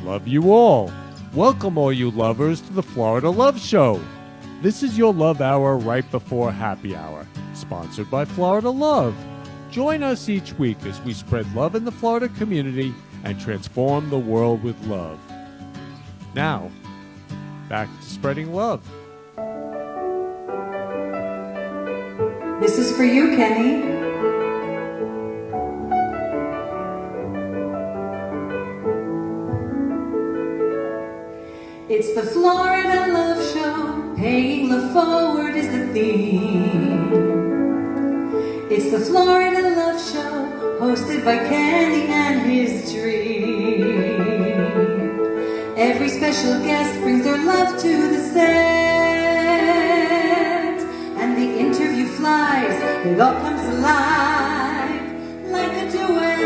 love you all. Welcome all you lovers to the Florida Love Show. This is your love hour right before happy hour, sponsored by Florida Love. Join us each week as we spread love in the Florida community and transform the world with love. Now, back to spreading love. This is for you, Kenny. It's the Florida Love Show, paying love forward is the theme. It's the Florida Love Show, hosted by Kenny and his dream. Every special guest brings their love to the set, and the interview flies, it all comes alive like a duet.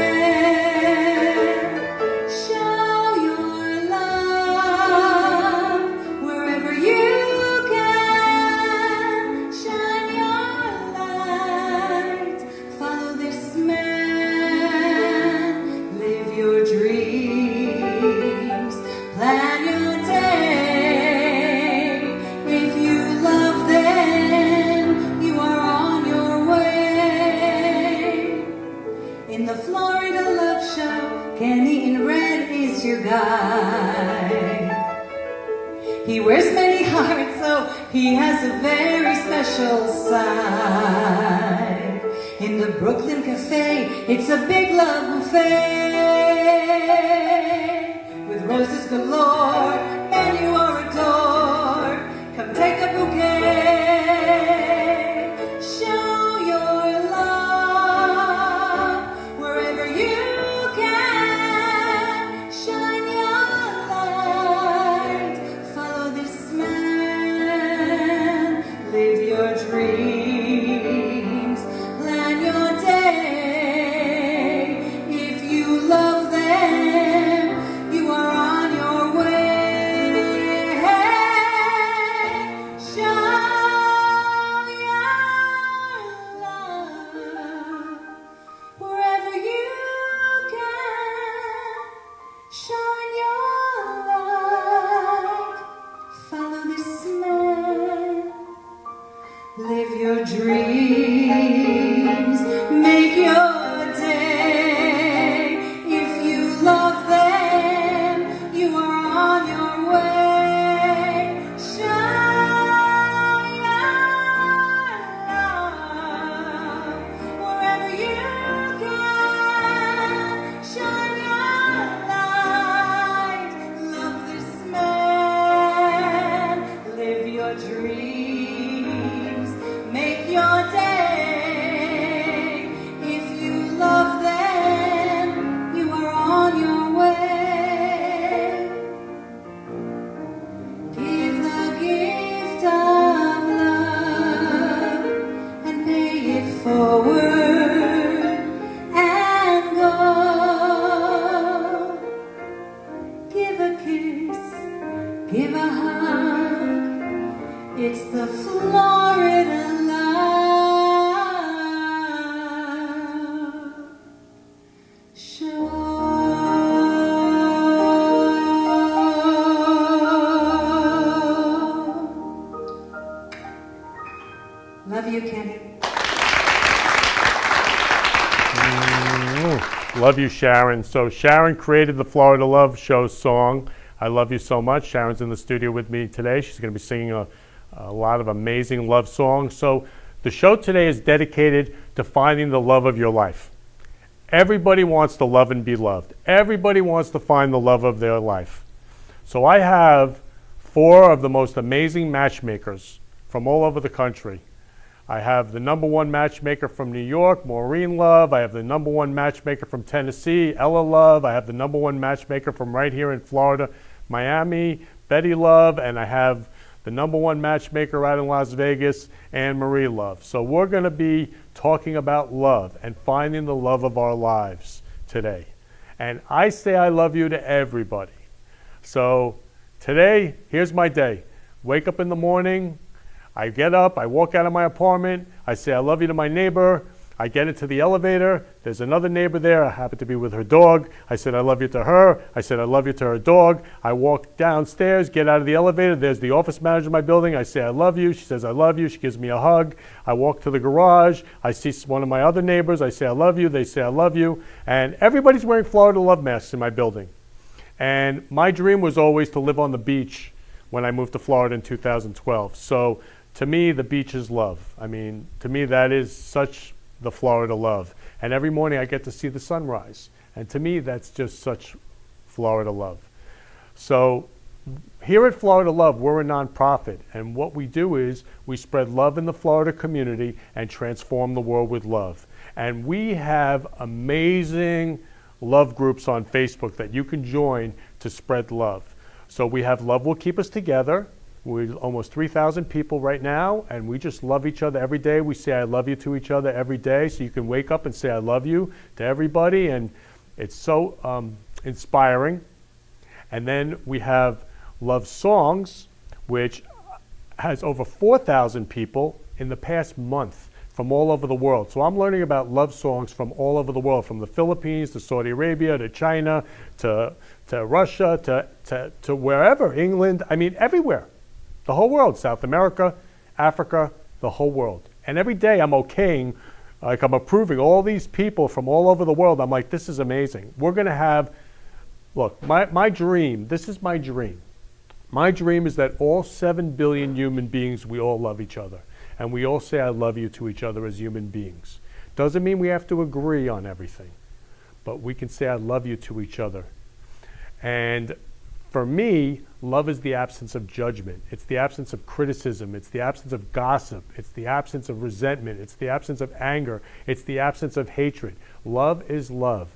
He wears many hearts, so he has a very special side. In the Brooklyn Cafe, it's a big love buffet. With roses galore, men you are adored. Come take a bouquet. Show your love wherever you can. Shine your light. Follow this man. Live your dreams. Plan your day. If you love them, you are on your way. Show your love wherever you can. Shine your light. Follow this man. Live your dreams. Make your day. If you love them, you are on your way. Shine your love wherever you can. Shine your light. Love this man. Live your dreams. Make your day. If you love them, you are on your way. Give the gift of love and pay it forward and go. Give a kiss, give a hug. It's the Florida Love Show. Love you, Kenny. Love you, Sharon. So Sharon created the Florida Love Show song. I love you so much. Sharon's in the studio with me today. She's going to be singing a lot of amazing love songs. So the show today is dedicated to finding the love of your life. Everybody wants to love and be loved. Everybody wants to find the love of their life. So I have 4 of the most amazing matchmakers from all over the country. I have the #1 matchmaker from New York, Maureen Love. I have the #1 matchmaker from Tennessee, Ella Love. I have the #1 matchmaker from right here in Florida, Miami, Betty Love. And I have the #1 matchmaker out in Las Vegas, Anne Marie Love. So we're going to be talking about love and finding the love of our lives today. And I say I love you to everybody. So today, here's my day. Wake up in the morning, I get up, I walk out of my apartment, I say I love you to my neighbor, I get into the elevator. There's another neighbor there. I happen to be with her dog. I said, I love you to her. I said, I love you to her dog. I walk downstairs, get out of the elevator. There's the office manager of my building. I say, I love you. She says, I love you. She gives me a hug. I walk to the garage. I see one of my other neighbors. I say, I love you. They say, I love you. And everybody's wearing Florida love masks in my building. And my dream was always to live on the beach when I moved to Florida in 2012. So to me, the beach is love. I mean, to me, that is such the Florida love. And every morning I get to see the sunrise. And to me, that's just such Florida love. So here at Florida Love, we're a nonprofit. And what we do is we spread love in the Florida community and transform the world with love. And we have amazing love groups on Facebook that you can join to spread love. So we have Love Will Keep Us Together. We're almost 3,000 people right now, and we just love each other every day. We say I love you to each other every day, so you can wake up and say I love you to everybody, and it's so inspiring. And then we have Love Songs, which has over 4,000 people in the past month from all over the world. So I'm learning about love songs from all over the world, from the Philippines to Saudi Arabia to China to Russia to wherever, England, I mean everywhere. The whole world, South America, Africa, the whole world. And every day I'm okaying, like I'm approving all these people from all over the world. I'm like, this is amazing. We're going to have, look, my dream, this is my dream. My dream is that all 7 billion human beings, we all love each other. And we all say I love you to each other as human beings. Doesn't mean we have to agree on everything, but we can say I love you to each other. And for me, love is the absence of judgment. It's the absence of criticism. It's the absence of gossip. It's the absence of resentment. It's the absence of anger. It's the absence of hatred. Love is love.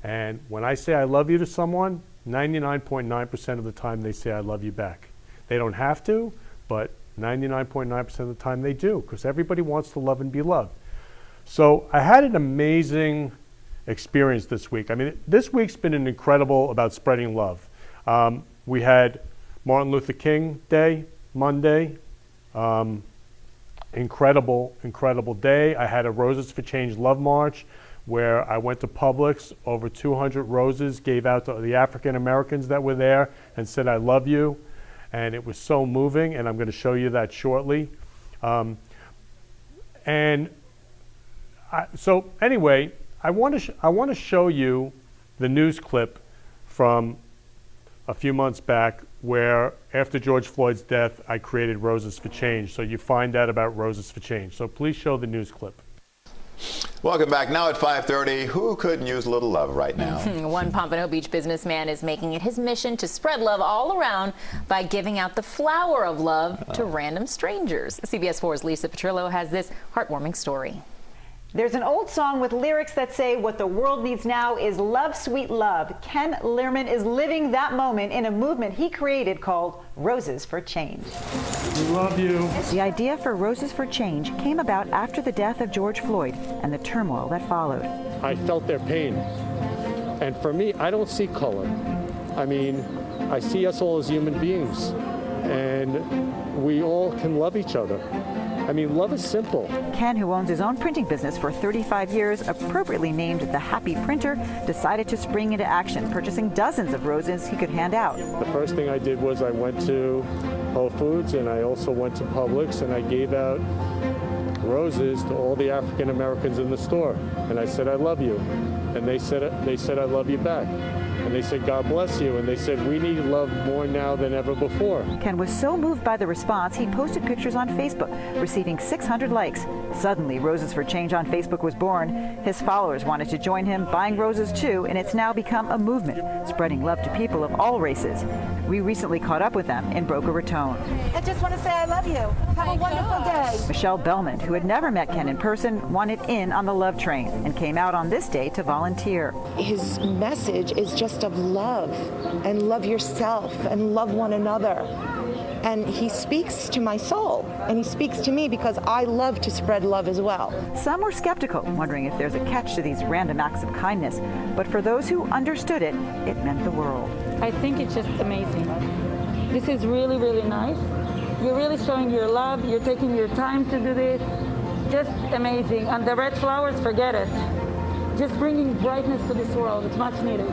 And when I say I love you to someone, 99.9% of the time they say I love you back. They don't have to, but 99.9% of the time they do, because everybody wants to love and be loved. So I had an amazing experience this week. I mean, this week's been an incredible about spreading love. We had Martin Luther King Day, Monday. Incredible day. I had a Roses for Change Love March where I went to Publix, over 200 roses, gave out to the African Americans that were there and said, I love you. And it was so moving, and I'm going to show you that shortly. So anyway, I want to show you the news clip from a few months back where after George Floyd's death, I created Roses for Change. So you find out about Roses for Change. So please show the news clip. Welcome back. Now at 5:30, who couldn't use a little love right now? One Pompano Beach businessman is making it his mission to spread love all around by giving out the flower of love to random strangers. CBS 4's Lisa Petrillo has this heartwarming story. There's an old song with lyrics that say what the world needs now is love, sweet love. Ken Lerman is living that moment in a movement he created called Roses for Change. We love you. The idea for Roses for Change came about after the death of George Floyd and the turmoil that followed. I felt their pain. And for me, I don't see color. I mean, I see us all as human beings. And we all can love each other. I mean, love is simple. Ken, who owns his own printing business for 35 years, appropriately named the Happy Printer, decided to spring into action, purchasing dozens of roses he could hand out. The first thing I did was I went to Whole Foods, and I also went to Publix, and I gave out roses to all the African Americans in the store. And I said, I love you. And they said I love you back. And they said, God bless you. And they said, we need love more now than ever before. Ken was so moved by the response, he posted pictures on Facebook, receiving 600 likes. Suddenly, Roses for Change on Facebook was born. His followers wanted to join him, buying roses too, and it's now become a movement, spreading love to people of all races. We recently caught up with them in Boca Raton. I just want to say I love you. Have a wonderful day. Michelle Bellman, who had never met Ken in person, wanted in on the love train and came out on this day to volunteer. His message is just of love, and love yourself, and love one another. And he speaks to my soul, and he speaks to me because I love to spread love as well. Some were skeptical, wondering if there's a catch to these random acts of kindness. But for those who understood it, it meant the world. I think it's just amazing. This is really, really nice. You're really showing your love. You're taking your time to do this. Just amazing. And the red flowers, forget it. Just bringing brightness to this world. It's much needed.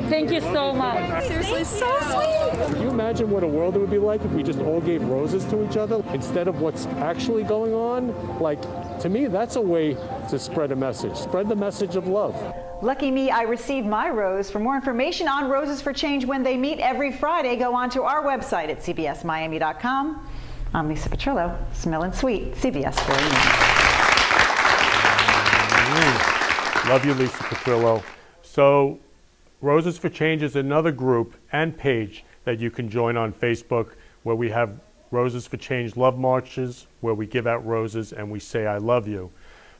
Thank you so much. Seriously, so sweet. Can you imagine what a world it would be like if we just all gave roses to each other instead of what's actually going on? Like, to me, that's a way to spread a message. Spread the message of love. Lucky me, I received my rose. For more information on Roses for Change when they meet every Friday, go on to our website at cbsmiami.com. I'm Lisa Petrillo, Smellin' Sweet, CBS 4 News. Love you, Lisa Petrillo. So, Roses for Change is another group and page that you can join on Facebook where we have Roses for Change love marches where we give out roses and we say I love you.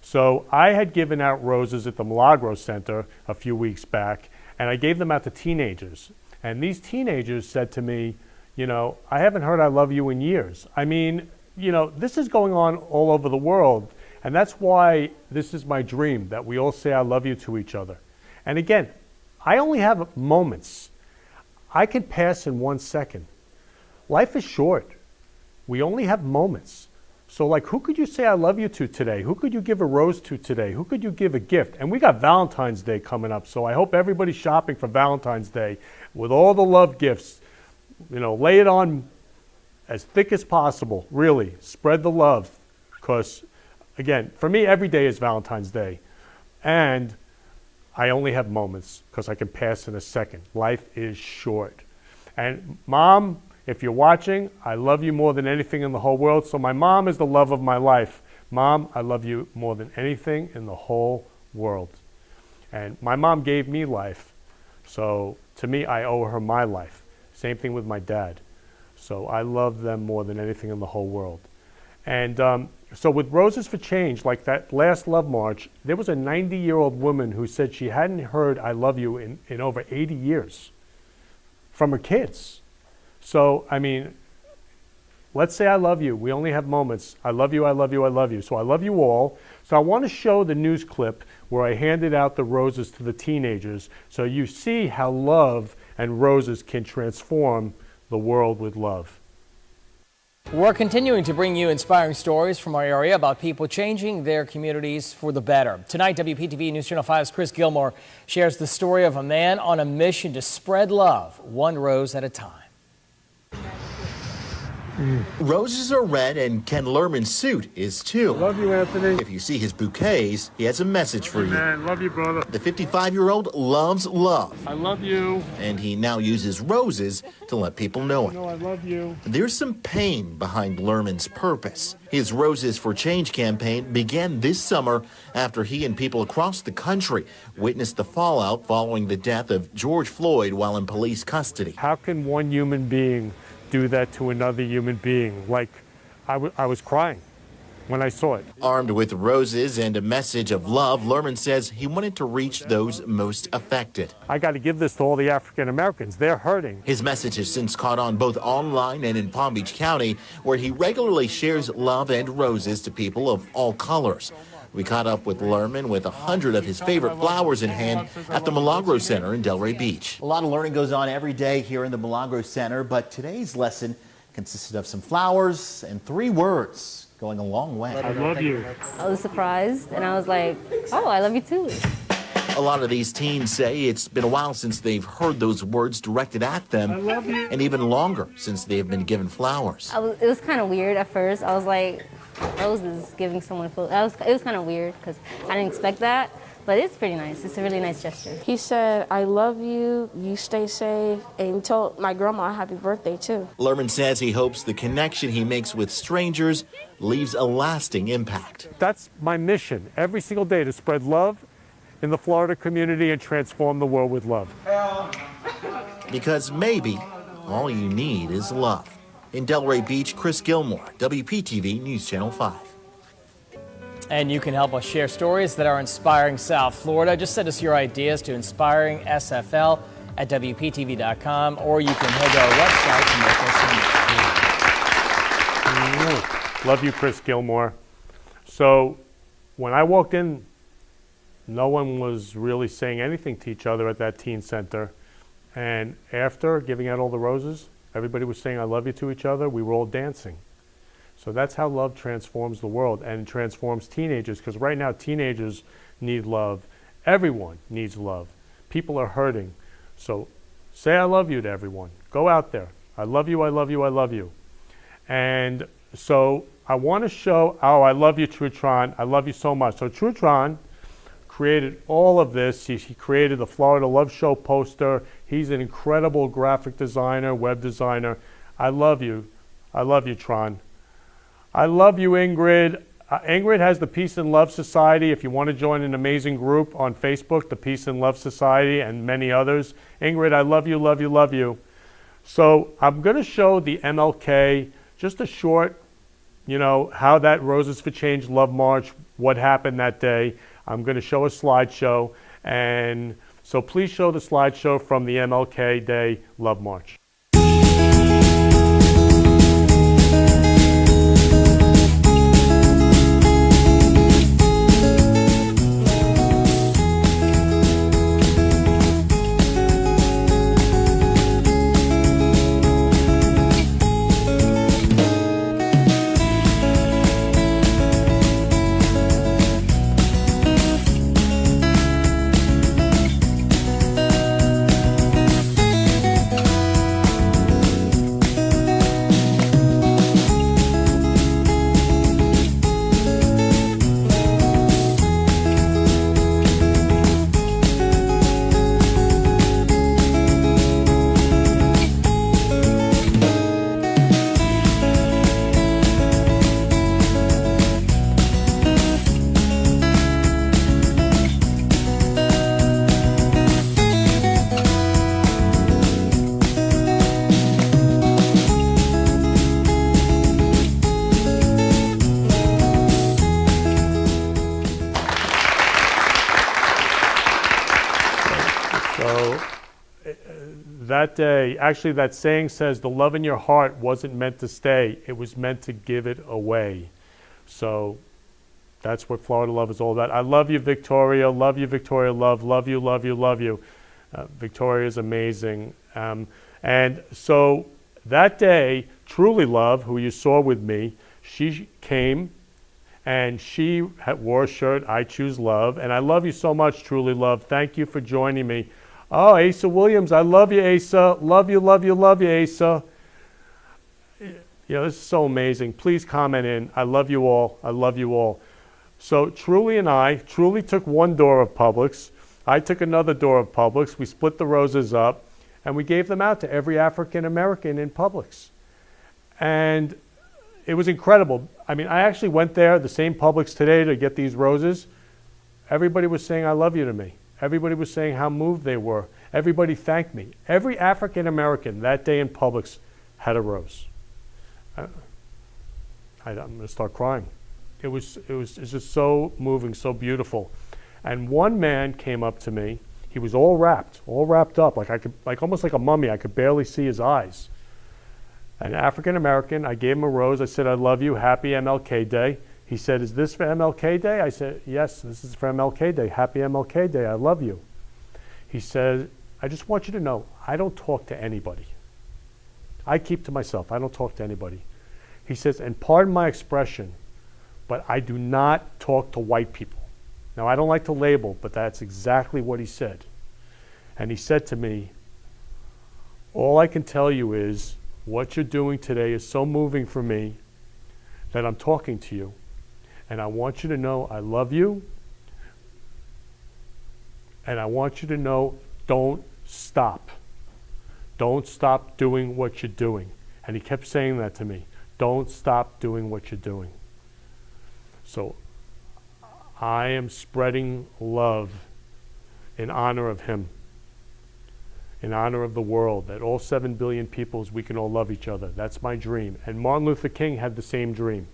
So I had given out roses at the Milagro Center a few weeks back, and I gave them out to teenagers. And these teenagers said to me, you know, I haven't heard I love you in years. I mean, you know, this is going on all over the world, and that's why this is my dream, that we all say I love you to each other. And again, I only have moments. I can pass in 1 second. Life is short. We only have moments. So like, who could you say I love you to today? Who could you give a rose to today? Who could you give a gift? And we got Valentine's Day coming up, so I hope everybody's shopping for Valentine's Day with all the love gifts. You know, lay it on as thick as possible, really. Spread the love, because, again, for me, every day is Valentine's Day. And I only have moments, because I can pass in a second. Life is short. And Mom, if you're watching, I love you more than anything in the whole world. So my mom is the love of my life. Mom, I love you more than anything in the whole world. And my mom gave me life. So to me, I owe her my life. Same thing with my dad. So I love them more than anything in the whole world. And so with Roses for Change, like that last Love March, there was a 90-year-old woman who said she hadn't heard I love you in over 80 years from her kids. So, I mean, let's say I love you. We only have moments. I love you, I love you, I love you. So I love you all. So I want to show the news clip where I handed out the roses to the teenagers so you see how love and roses can transform the world with love. We're continuing to bring you inspiring stories from our area about people changing their communities for the better. Tonight, WPTV News Channel 5's Chris Gilmore shares the story of a man on a mission to spread love, one rose at a time. Roses are red and Ken Lerman's suit is too. Love you, Anthony. If you see his bouquets, he has a message for you. Man, love you, brother. The 55-year-old loves love. I love you. And he now uses roses to let people know it. I love you. There's some pain behind Lerman's purpose. His Roses for Change campaign began this summer after he and people across the country witnessed the fallout following the death of George Floyd while in police custody. How can one human being do that to another human being? Like, I was crying when I saw it. Armed with roses and a message of love, Lerman says he wanted to reach those most affected. I got to give this to all the African Americans. They're hurting. His message has since caught on both online and in Palm Beach County, where he regularly shares love and roses to people of all colors. We caught up with Lerman with 100 of his favorite flowers in hand at the Milagro Center in Delray Beach. A lot of learning goes on every day here in the Milagro Center, but today's lesson consisted of some flowers and 3 words going a long way. I love you. I was surprised and I was like, oh, I love you too. A lot of these teens say it's been a while since they've heard those words directed at them, I love you. and even longer since they have been given flowers. It was kind of weird at first. I was like, roses, giving someone flowers. It was kind of weird because I didn't expect that, but it's pretty nice. It's a really nice gesture. He said, I love you, you stay safe, and he told my grandma happy birthday too. Lerman says he hopes the connection he makes with strangers leaves a lasting impact. That's my mission every single day, to spread love in the Florida community and transform the world with love. Because maybe all you need is love. In Delray Beach, Chris Gilmore, WPTV News Channel 5. And you can help us share stories that are inspiring South Florida. Just send us your ideas to inspiringsfl@WPTV.com, or you can head to our website to make us Love you, Chris Gilmore. So when I walked in, no one was really saying anything to each other at that teen center. And after giving out all the roses, everybody was saying I love you to each other. We were all dancing. So that's how love transforms the world and transforms teenagers, because right now teenagers need love. Everyone needs love. People are hurting. So say I love you to everyone. Go out there. I love you, I love you, I love you. And so I want to show, oh, I love you, Trutron. I love you so much. So Trutron created all of this. He created the Florida Love Show poster. He's an incredible graphic designer, web designer. I love you. I love you, Tron. I love you, Ingrid. Ingrid has the Peace and Love Society. If you want to join an amazing group on Facebook, the Peace and Love Society, and many others. Ingrid, I love you, love you, love you. So I'm going to show the MLK, just a short, you know, how that Roses for Change Love March, what happened that day. I'm going to show a slideshow. And so please show the slideshow from the MLK Day Love March. That day, actually that saying says, the love in your heart wasn't meant to stay, it was meant to give it away. So that's what Florida Love is all about. I love you, Victoria. Love you, Victoria. Love you, love you, love you. Victoria is amazing. And so that day, Truly Love, who you saw with me, she came and she wore a shirt, I Choose Love. And I love you so much, Truly Love. Thank you for joining me. Oh, Asa Williams, I love you, Asa. Love you, love you, love you, Asa. You know, this is so amazing. Please comment in. I love you all. I love you all. So Truly and I, Truly took one door of Publix. I took another door of Publix. We split the roses up, and we gave them out to every African American in Publix. And it was incredible. I mean, I actually went there, the same Publix today, to get these roses. Everybody was saying, I love you to me. Everybody was saying how moved they were. Everybody thanked me. Every African American that day in Publix had a rose. I'm going to start crying. It was just so moving, so beautiful. And one man came up to me. He was all wrapped up, like almost like a mummy. I could barely see his eyes. An African American. I gave him a rose. I said, I love you. Happy MLK Day. He said, is this for MLK Day? I said, yes, this is for MLK Day. Happy MLK Day. I love you. He said, I just want you to know, I don't talk to anybody. I keep to myself. I don't talk to anybody. He says, and pardon my expression, but I do not talk to white people. Now, I don't like to label, but that's exactly what he said. And he said to me, all I can tell you is what you're doing today is so moving for me that I'm talking to you. And I want you to know I love you. And I want you to know, don't stop. Don't stop doing what you're doing. And he kept saying that to me. Don't stop doing what you're doing. So I am spreading love in honor of him, in honor of the world, that all 7 billion peoples, we can all love each other. That's my dream. And Martin Luther King had the same dream.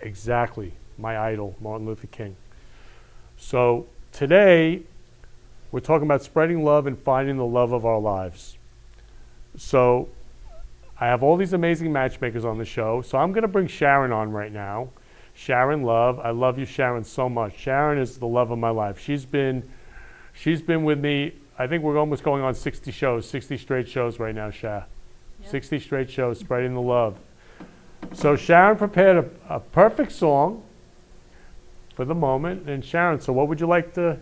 Exactly, my idol, Martin Luther King. So today, we're talking about spreading love and finding the love of our lives. So I have all these amazing matchmakers on the show. So I'm going to bring Sharon on right now. Sharon Love, I love you, Sharon, so much. Sharon is the love of my life. She's been with me. I think we're almost going on 60 shows, 60 straight shows right now, Sha. Yep. 60 straight shows, spreading the love. So Sharon prepared a perfect song for the moment. And Sharon, so what would you like to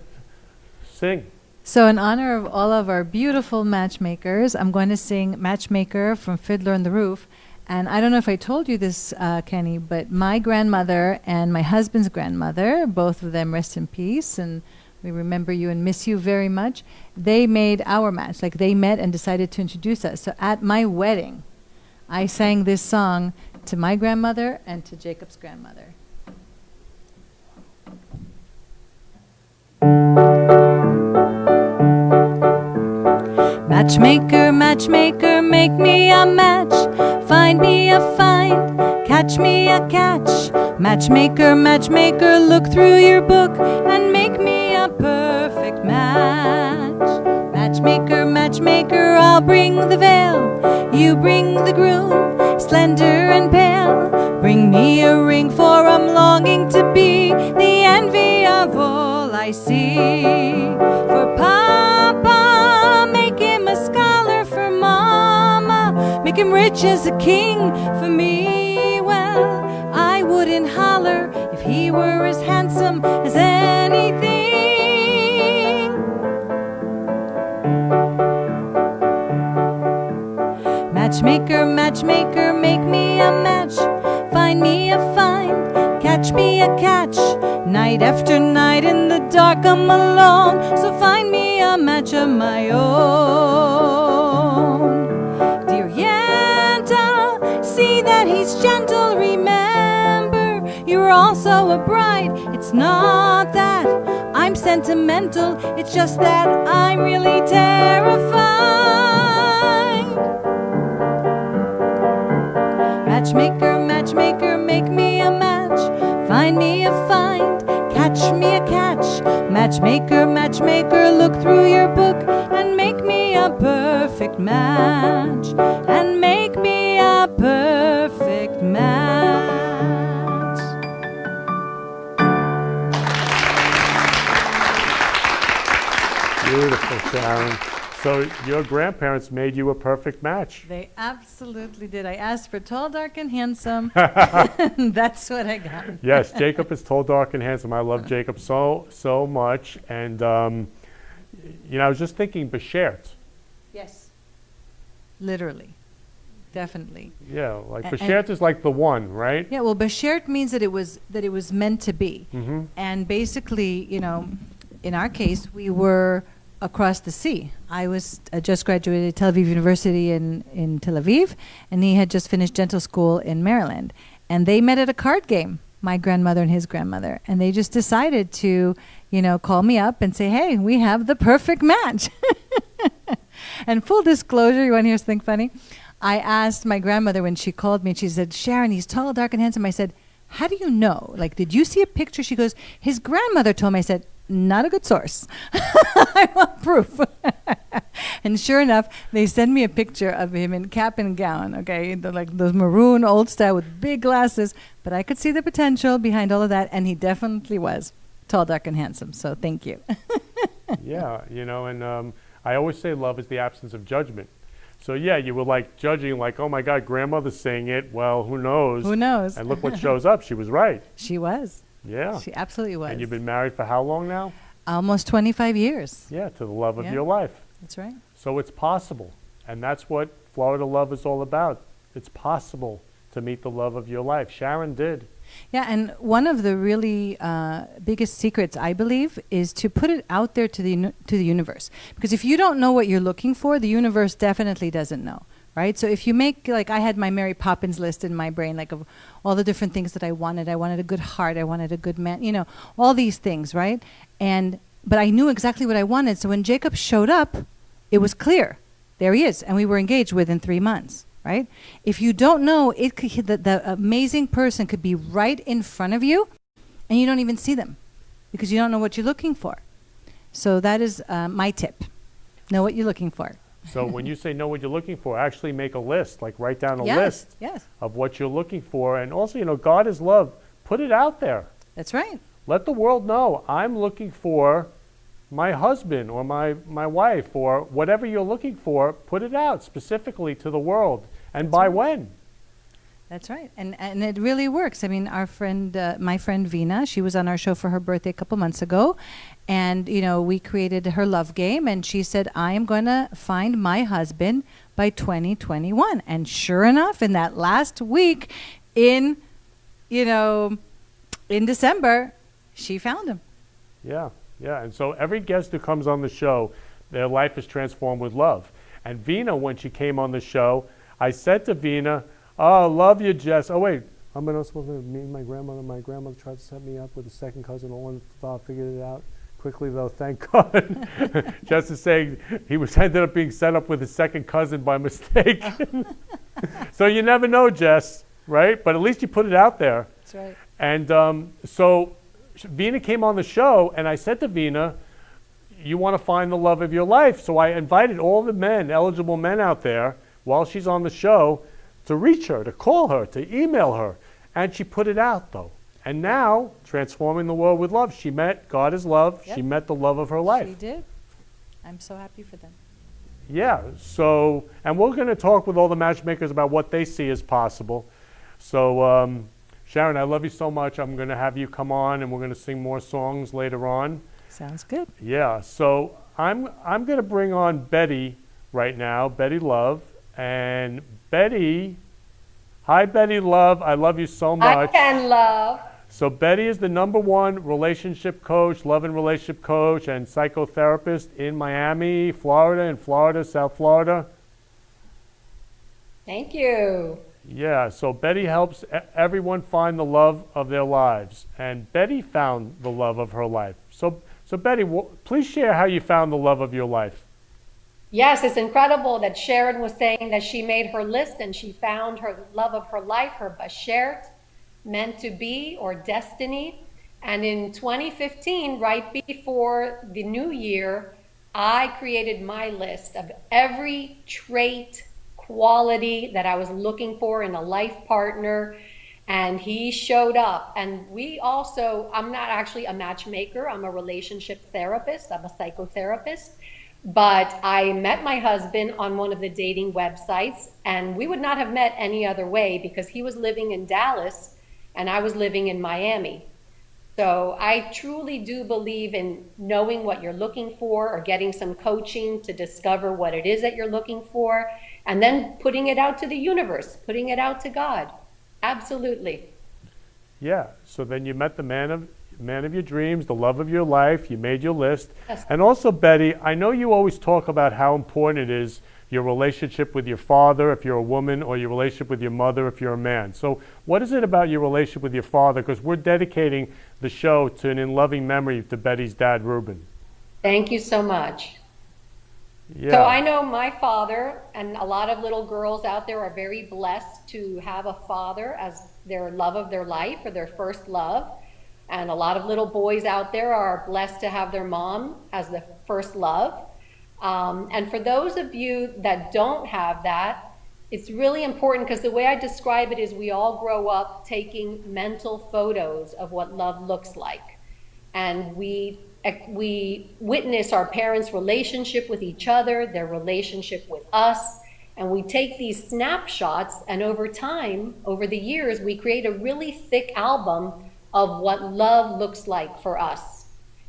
sing? So in honor of all of our beautiful matchmakers, I'm going to sing Matchmaker from Fiddler on the Roof. And I don't know if I told you this, Kenny, but my grandmother and my husband's grandmother, both of them rest in peace, and we remember you and miss you very much. They made our match. Like, they met and decided to introduce us. So at my wedding, I sang this song to my grandmother and to Jacob's grandmother. Matchmaker, matchmaker, make me a match. Find me a find, catch me a catch. Matchmaker, matchmaker, look through your book and make me a perfect match. Matchmaker, matchmaker, I'll bring the veil, you bring the groom, slender and pale. Bring me a ring, for I'm longing to be the envy of all I see. For Papa, make him a scholar. For Mama, make him rich as a king. For me, well, I wouldn't holler if he were as handsome as anything. Matchmaker, matchmaker, make me a match. Find me a find, catch me a catch. Night after night in the dark I'm alone, so find me a match of my own. Dear Yanta, see that he's gentle. Remember, you're also a bride. It's not that I'm sentimental, it's just that I'm really terrified. Matchmaker, matchmaker, make me a match. Find me a find, catch me a catch. Matchmaker, matchmaker, look through your book and make me a perfect match. And make me a perfect match. Beautiful, Sharon. So your grandparents made you a perfect match. They absolutely did. I asked for tall, dark, and handsome. That's what I got. Yes, Jacob is tall, dark, and handsome. I love Jacob so much. And, you know, I was just thinking Beshert. Yes. Literally. Definitely. Yeah, like Beshert is like the one, right? Yeah, well, Beshert means that it was meant to be. Mm-hmm. And basically, you know, in our case, we were across the sea. I was just graduated Tel Aviv University in Tel Aviv, and he had just finished dental school in Maryland. And they met at a card game, my grandmother and his grandmother. And they just decided to, you know, call me up and say, hey, we have the perfect match. And full disclosure, you want to hear something funny? I asked my grandmother when she called me, and she said, Sharon, he's tall, dark, and handsome. I said, how do you know? Like, did you see a picture? She goes, his grandmother told me. I said, not a good source. I want proof. And sure enough, they sent me a picture of him in cap and gown, okay? Like those maroon old style with big glasses. But I could see the potential behind all of that, and he definitely was tall, dark, and handsome. So thank you. Yeah, you know, and I always say love is the absence of judgment. So yeah, you were like judging, like, oh my God, grandmother's saying it. Well, who knows? Who knows? And look what shows up. She was right. She was. Yeah. She absolutely was. And you've been married for how long now? Almost 25 years. Yeah, to the love of Yeah. your life. That's right. So it's possible. And that's what Florida Love is all about. It's possible to meet the love of your life. Sharon did. Yeah, and one of the really biggest secrets, I believe, is to put it out there to the universe. Because if you don't know what you're looking for, the universe definitely doesn't know, right? So if you make, like, I had my Mary Poppins list in my brain, like, of all the different things that I wanted. I wanted a good heart. I wanted a good man, you know, all these things, right? But I knew exactly what I wanted. So when Jacob showed up, it was clear. There he is. And we were engaged within 3 months. Right? If you don't know, it could, the amazing person could be right in front of you, and you don't even see them because you don't know what you're looking for. So that is my tip. Know what you're looking for. So when you say know what you're looking for, actually make a list, like write down a Yes, list yes. of what you're looking for. And also, you know, God is love. Put it out there. That's right. Let the world know I'm looking for my husband or my wife or whatever you're looking for. Put it out specifically to the world. And by when? That's right, and it really works. I mean, our friend, my friend Vina, she was on our show for her birthday a couple months ago, and we created her love game, and she said, "I am going to find my husband by 2021." And sure enough, in that last week, in December, she found him. Yeah, yeah. And so every guest who comes on the show, their life is transformed with love. And Vina, when she came on the show, I said to Vina, "Oh, love you, Jess." Oh, wait, I'm not supposed to meet my grandmother. My grandmother tried to set me up with a second cousin. I figured it out quickly, though, thank God. Jess is saying he ended up being set up with his second cousin by mistake. So you never know, Jess, right? But at least you put it out there. That's right. And so Vina came on the show, and I said to Vina, "You want to find the love of your life." So I invited all the men, eligible men out there, while she's on the show, to reach her, to call her, to email her. And she put it out, though. And now, transforming the world with love. She met God is love. Yep. She met the love of her life. She did. I'm so happy for them. Yeah, so, and we're going to talk with all the matchmakers about what they see as possible. So, Sharon, I love you so much. I'm going to have you come on, and we're going to sing more songs later on. Sounds good. Yeah, so I'm going to bring on Betty right now, Betty Love. And Betty, hi Betty Love, I love you so much. I can love. So Betty is the #1 relationship coach, love and relationship coach, and psychotherapist in Miami, Florida, South Florida. Thank you. Yeah, so Betty helps everyone find the love of their lives. And Betty found the love of her life. So Betty, please share how you found the love of your life. Yes, it's incredible that Sharon was saying that she made her list and she found her love of her life, her bashert, meant to be, or destiny. And in 2015, right before the new year, I created my list of every trait, quality that I was looking for in a life partner. And he showed up. And I'm not actually a matchmaker. I'm a relationship therapist. I'm a psychotherapist. But I met my husband on one of the dating websites, and we would not have met any other way because he was living in Dallas and I was living in Miami. So I truly do believe in knowing what you're looking for, or getting some coaching to discover what it is that you're looking for, and then putting it out to the universe, putting it out to God. Absolutely. Yeah, so then you met the man of your dreams, the love of your life. You made your list. Yes. And also, Betty, I know you always talk about how important it is, your relationship with your father if you're a woman, or your relationship with your mother if you're a man. So what is it about your relationship with your father? Because we're dedicating the show to an in loving memory to Betty's dad, Ruben. Thank you so much. Yeah. So I know my father, and a lot of little girls out there are very blessed to have a father as their love of their life, or their first love. And a lot of little boys out there are blessed to have their mom as the first love. And for those of you that don't have that, it's really important, because the way I describe it is we all grow up taking mental photos of what love looks like. And we witness our parents' relationship with each other, their relationship with us, and we take these snapshots, and over time, over the years, we create a really thick album of what love looks like for us.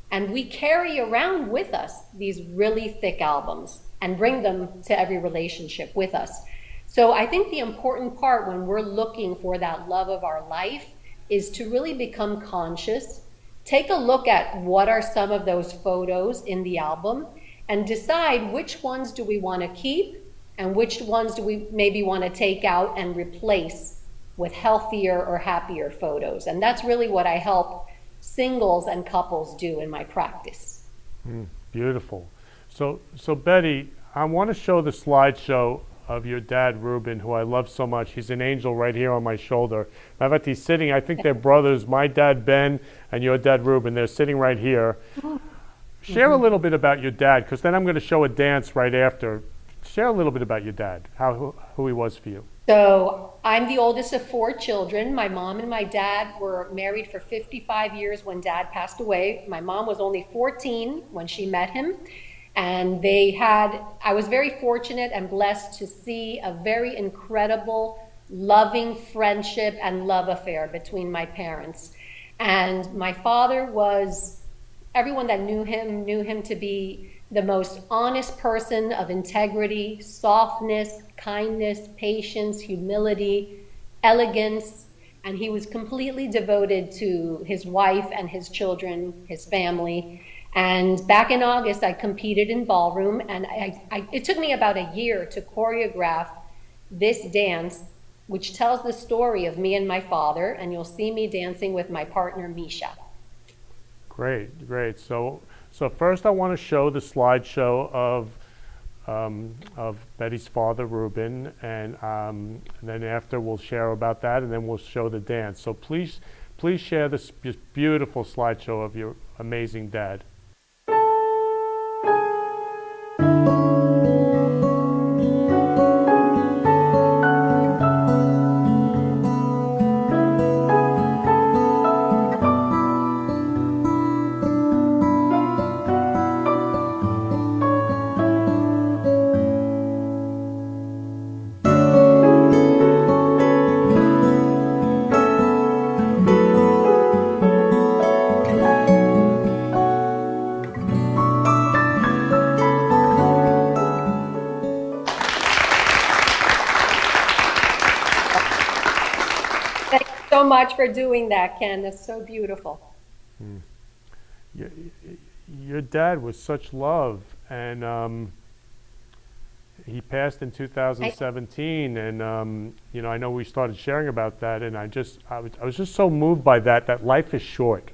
And we carry around with us these really thick albums and bring them to every relationship with us. So I think the important part when we're looking for that love of our life is to really become conscious, take a look at what are some of those photos in the album, and decide which ones do we want to keep and which ones do we maybe want to take out and replace with healthier or happier photos. And that's really what I help singles and couples do in my practice. Beautiful. So Betty, I want to show the slideshow of your dad, Ruben, who I love so much. He's an angel right here on my shoulder. In fact, he's sitting, I think they're brothers, my dad, Ben, and your dad, Ruben. They're sitting right here. Share a little bit about your dad, because then I'm going to show a dance right after. Share a little bit about your dad, who he was for you. So I'm the oldest of 4 children. My mom and my dad were married for 55 years when dad passed away. My mom was only 14 when she met him. And I was very fortunate and blessed to see a very incredible loving friendship and love affair between my parents. And my father was, everyone that knew him to be the most honest person, of integrity, softness, kindness, patience, humility, elegance, and he was completely devoted to his wife and his children, his family. And back in August, I competed in ballroom, and it took me about a year to choreograph this dance, which tells the story of me and my father, and you'll see me dancing with my partner, Misha. Great, great. So first I want to show the slideshow of Betty's father, Ruben, and then after we'll share about that, and then we'll show the dance. So please share this beautiful slideshow of your amazing dad. So much for doing that, Ken. That's so beautiful. Your dad was such love, and he passed in 2017. And you know, I know we started sharing about that, and I was just so moved by that life is short.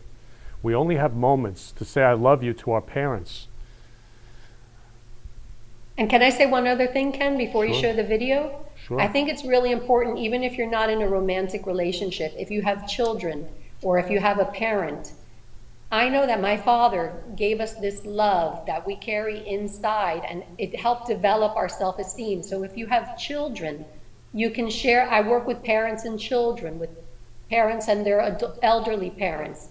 We only have moments to say I love you to our parents. And can I say one other thing, Ken, before you Sure. show the video? Sure. I think it's really important, even if you're not in a romantic relationship, if you have children or if you have a parent. I know that my father gave us this love that we carry inside, and it helped develop our self-esteem. So if you have children, you can share. I work with parents and children, with parents and their elderly parents.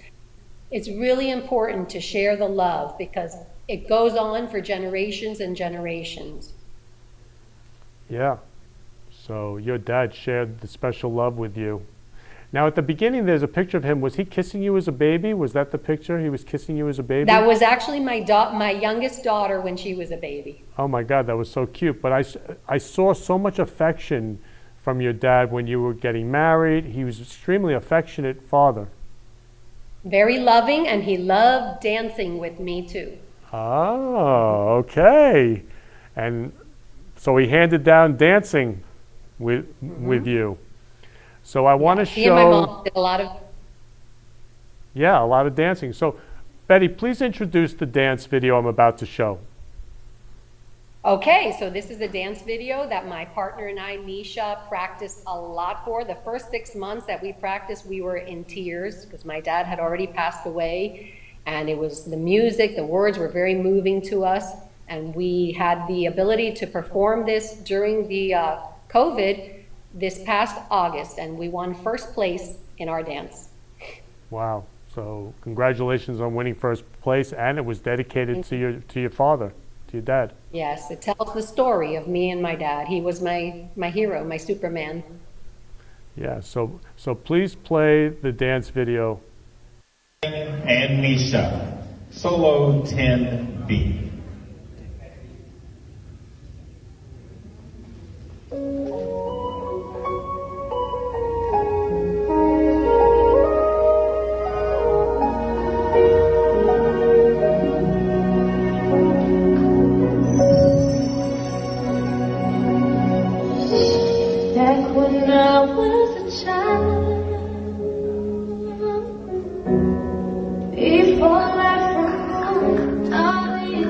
It's really important to share the love because it goes on for generations and generations. Yeah. So your dad shared the special love with you. Now at the beginning there's a picture of him. Was he kissing you as a baby? Was that the picture? He was kissing you as a baby? That was actually my youngest daughter when she was a baby. Oh my God, that was so cute. But I saw so much affection from your dad when you were getting married. He was an extremely affectionate father. Very loving, and he loved dancing with me too. Oh, okay. And so he handed down dancing with you. So I want to show. He and my mom did a lot of dancing. So Betty, please introduce the dance video I'm about to show. Okay, so this is a dance video that my partner and I, Misha, practiced a lot for. The first 6 months that we practiced, we were in tears because my dad had already passed away, and it was the music, the words were very moving to us, and we had the ability to perform this during the COVID this past August, and we won first place in our dance. Wow. So congratulations on winning first place, and it was dedicated to your father, to your dad. Yes, it tells the story of me and my dad. He was my hero, my Superman. Yeah, so please play the dance video. And Misha, solo 10B. Back when I was a child, before life from home, all you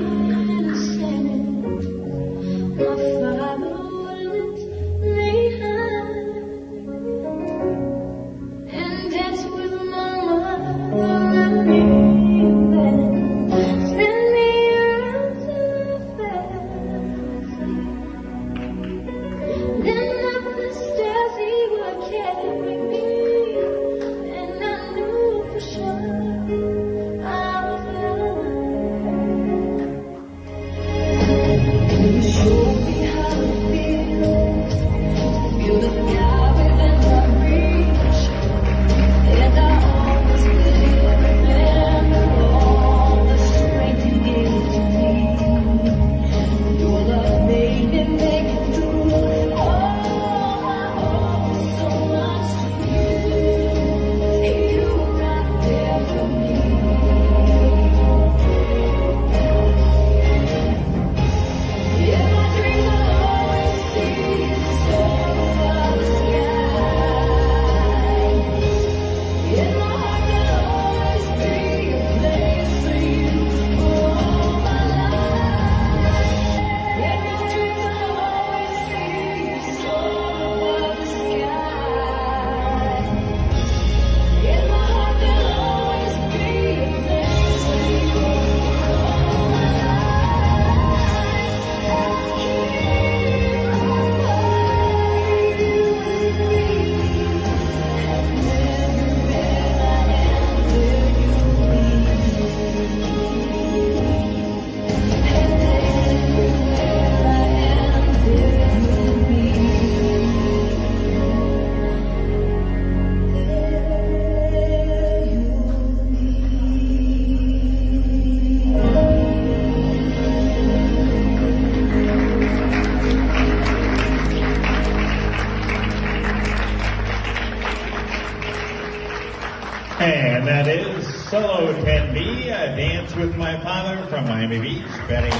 And that is solo 10B, a dance with my father from Miami Beach, Betty.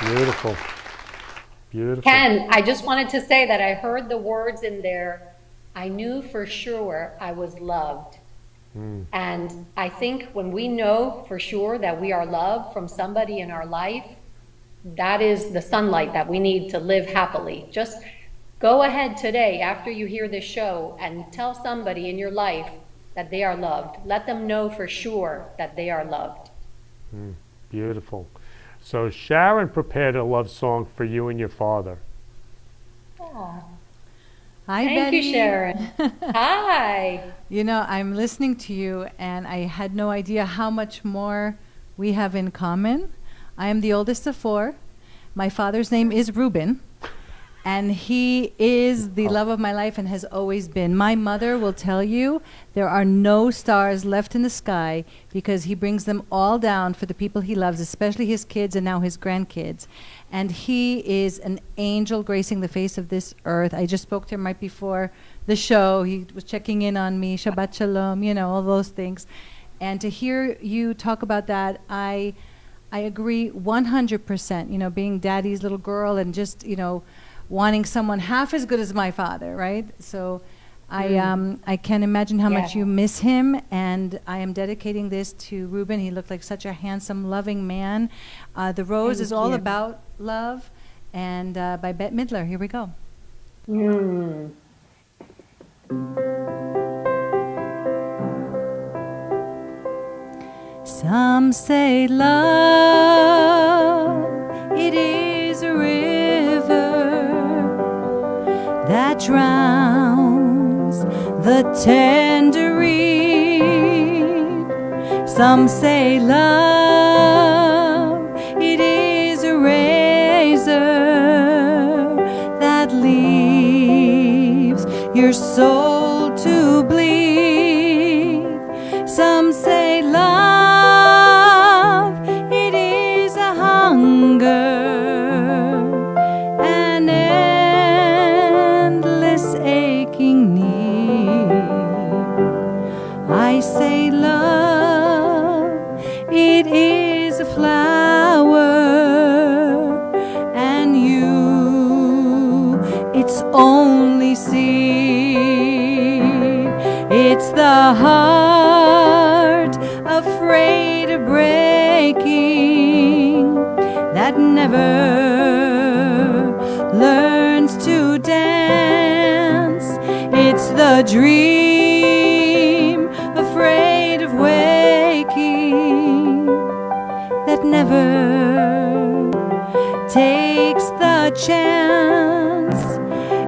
Beautiful. Beautiful. Ken, I just wanted to say that I heard the words in there. I knew for sure I was loved. And I think when we know for sure that we are loved from somebody in our life, that is the sunlight that we need to live happily. Just go ahead today after you hear this show and tell somebody in your life that they are loved. Let them know for sure that they are loved. Beautiful. So Sharon prepared a love song for you and your father. Aw. Hi, Thank Betty. you, Sharon. Hi. You know, I'm listening to you, and I had no idea how much more we have in common. I am the oldest of 4. My father's name is Reuben, and he is the love of my life and has always been. My mother will tell you there are no stars left in the sky because he brings them all down for the people he loves, especially his kids and now his grandkids. And he is an angel gracing the face of this earth. I just spoke to him right before the show. He was checking in on me, Shabbat Shalom, you know, all those things. And to hear you talk about that, I agree 100%, you know, being daddy's little girl and just, you know, wanting someone half as good as my father, right? So I can imagine how much you miss him, and I am dedicating this to Reuben. He looked like such a handsome, loving man. The Rose is all about love, and by Bette Midler. Here we go. Some say love, it is a river that drowns the tender reed. Some say love, it is a razor that leaves your soul to bleed. Some say love, it is a hunger, an endless aching need. I say love, it is a flower, and you, its only seed. It's the heart afraid of breaking that never learns to dance. It's the dream afraid of waking that never takes the chance.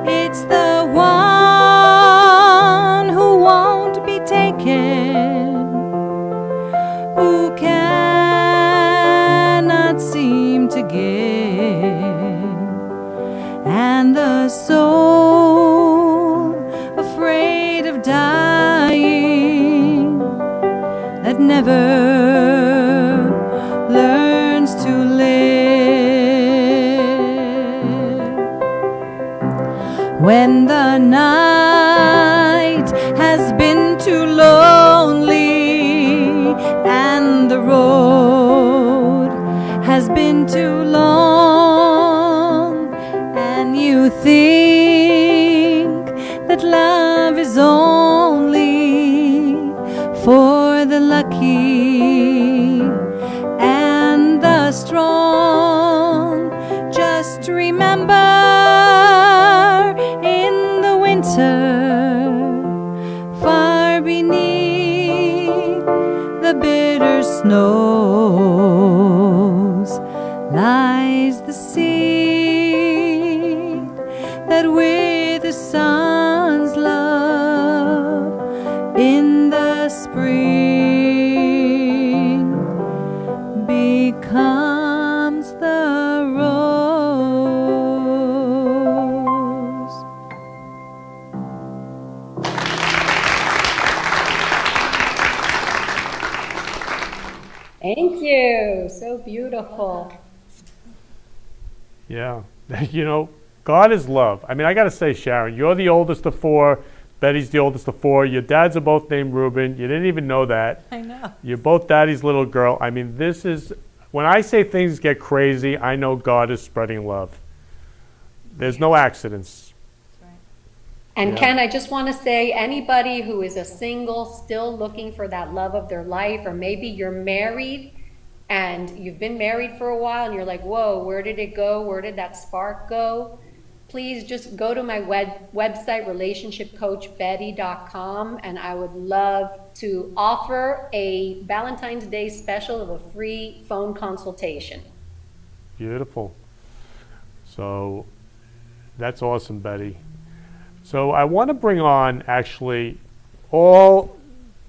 It's the one who won't be taken, who cannot seem to give, and the soul afraid of dying that never learns to live. When the night has been too lonely and the road has been too long, and you think that love is only for the lucky and the strong, just remember in the winter, far beneath the bitter snows, lies the seed that with the sun's love in the spring becomes the rose. Thank you. So beautiful. Yeah. You know, God is love. I mean, I got to say, Sharon, you're the oldest of 4. Betty's the oldest of 4. Your dads are both named Reuben. You didn't even know that. I know. You're both daddy's little girl. I mean, this is, when I say things get crazy, I know God is spreading love. There's no accidents. And Yeah. Ken, I just want to say, anybody who is a single, still looking for that love of their life, or maybe you're married and you've been married for a while and you're like, whoa, where did it go? Where did that spark go? Please just go to my website, relationshipcoachbetty.com, and I would love to offer a Valentine's Day special of a free phone consultation. Beautiful. So that's awesome, Betty. So I want to bring on actually all